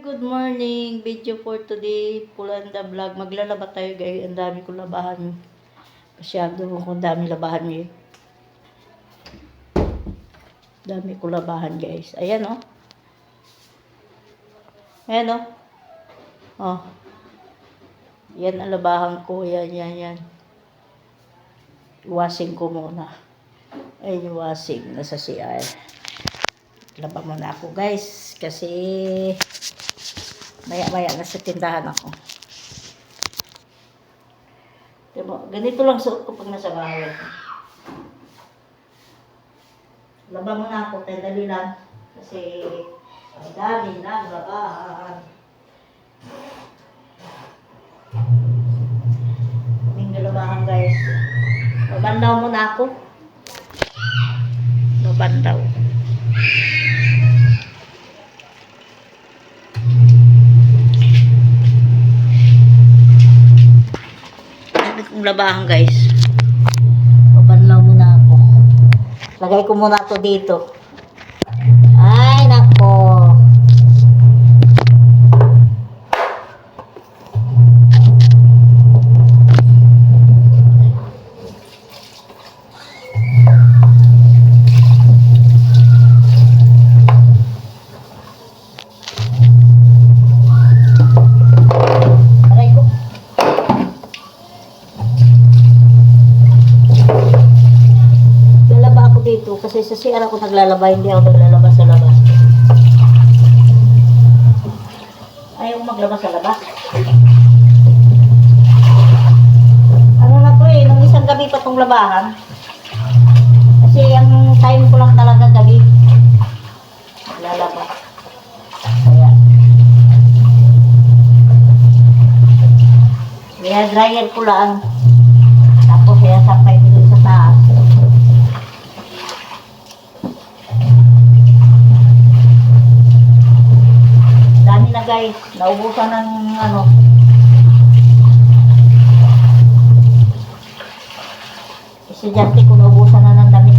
Good morning. Video for today. Pulanda vlog. Maglalaba tayo guys. Ang dami ko labahan. Masyado kung dami labahan ngayon. Dami ko labahan guys. Ayan oh. Ayan oh. Oh. Yan ang labahan ko. Yan. Washing ko muna. Ayun yung washing. Nasa CR. Laba muna ako guys. Kasi maya nasa tindahan ako. Diba? Ganito lang suot ko pag nasa bahay. Laba muna ako. Dali lang. Kasi ang dami na labahan. Kaming labahan guys. Mabandaw muna ako. Mabandaw. Kung labahan guys. Mabanlaw muna ako. Lagay ko muna to dito. Ay nako. Dito kasi sa CR ako naglalaba, hindi ako naglalaba sa labas. Ayaw maglaba sa labas. Ano na to eh, nung isang gabi pa tong labahan. Kasi ang time ko lang talaga gabi. Naglalaba. Kaya dryer ko lang. Tapos kaya sampay dito sa taas. Guys, naubusan ng ano. Estudyante ko naubusan na ng damit.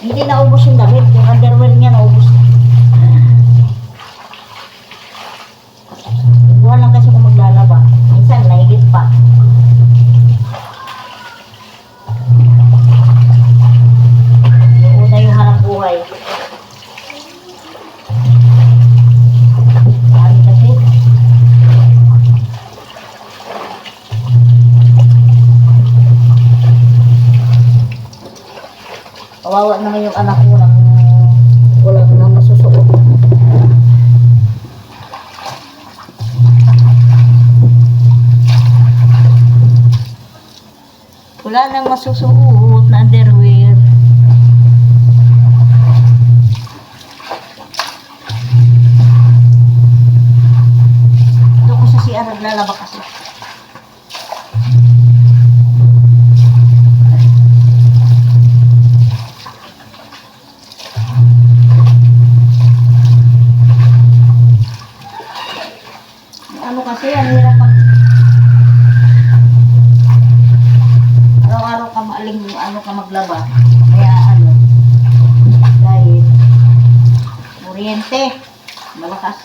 Hindi naubos yung damit, yung underwear niya naubos. Buwan lang kasi kung maglalaba. Minsan naigit pa. Yung una yung hanap buhay. Kawawa naman yung anak ko nang wala nang masusuot. Wala nang masusuot na underwear. Ito ko sa CR naglalaba kasi. Kasi ang hirap araw-araw ka maaling ka maglaba. Kaya dahil kuryente malakas.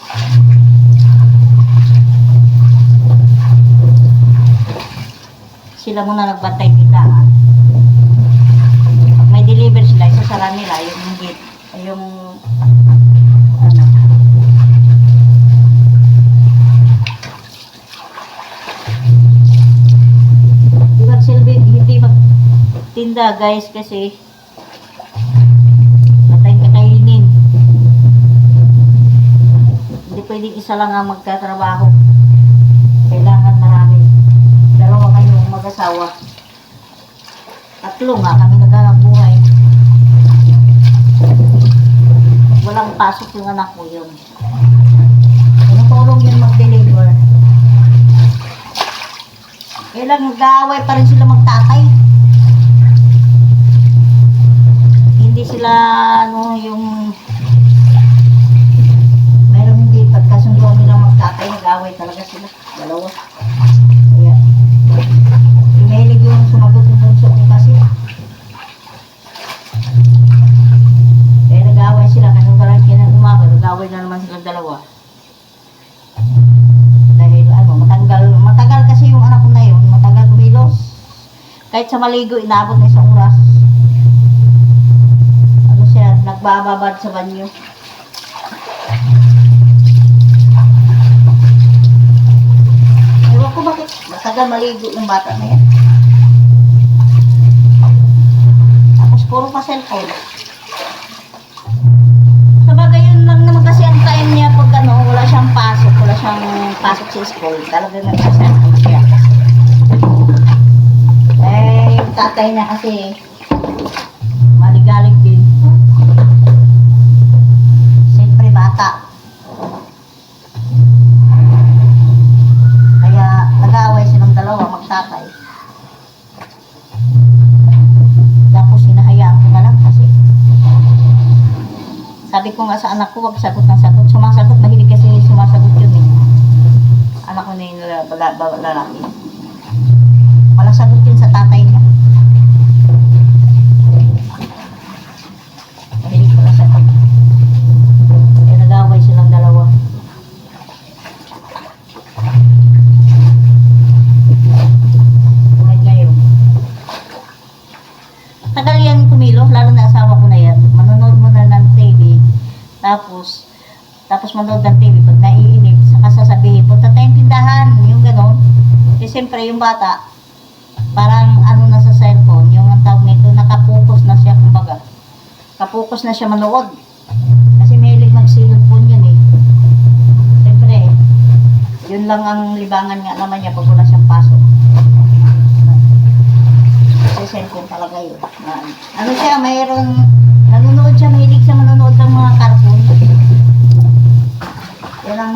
Sila muna nagbantay tindahan. Pag may deliver sila, isasara nila yung gate, yung tinda guys kasi patay kakainin. Hindi pwedeng isa lang ang magkatrabaho. Kailangan marami. Dalawa kayong mag-asawa. Tatlo nga kami naghanap buhay. Walang pasok yung anak ko yun. Tinutulong yun mag-deliver. Kailang nag-aaway pa rin sila magtatay. Hindi sila yung meron hindi pagkasunduan nila magtatay, nag-away talaga sila dalawa. Kaya mahilig yung sumagot ng bunso ko kasi kaya nag-away sila kasi nag-aaway na naman silang dalawa. Dahil matagal kasi yung anak ko na yun, matagal kumilos. Kahit sa maligo, inabot na isang oras. Ano siya, nagbababad sa banyo. Ewan ko bakit matagal maligo yung bata na yan. Tapos puro pa cellphone. Sabagay yun lang naman kasi ang time niya pag wala siyang pasok sa school. Talaga nagpa-cellphone siya. Eh, yung tatay niya kasi maligalig din. Siyempre bata. Kaya nag-aaway silang dalawa, magtatay. Tapos hinahayaan ko na lang kasi sabi ko nga sa anak ko, wag sagot ng sagot. Sumasagot, mahilig kasi sumasagot yun eh. Anak ko na yung lalaki. Walang sagot yun sa tatay niya. Mahilig pala sagot. Kaya nag-away silang dalawa. Tulad ngayon. Tagal yan kumilo, lalo na asawa ko na yan. Manonood mo na ng TV. Tapos manood ng TV. Pag naiinip, saka sasabihin, punta tayong tindahan. Yung gano'n. Kasi siyempre yung bata, parang na sa cellphone, yung ang tawag nito, nakapokus na siya, kumbaga. Kapokus na siya manood. Kasi mahilig mag-cellphone yun eh. Siyempre, yun lang ang libangan nga naman niya pag wala siyang pasok. Kasi cellphone talaga yun. Ano siya, nanonood siya, mahilig siya manonood ng mga cartoon. Yan ang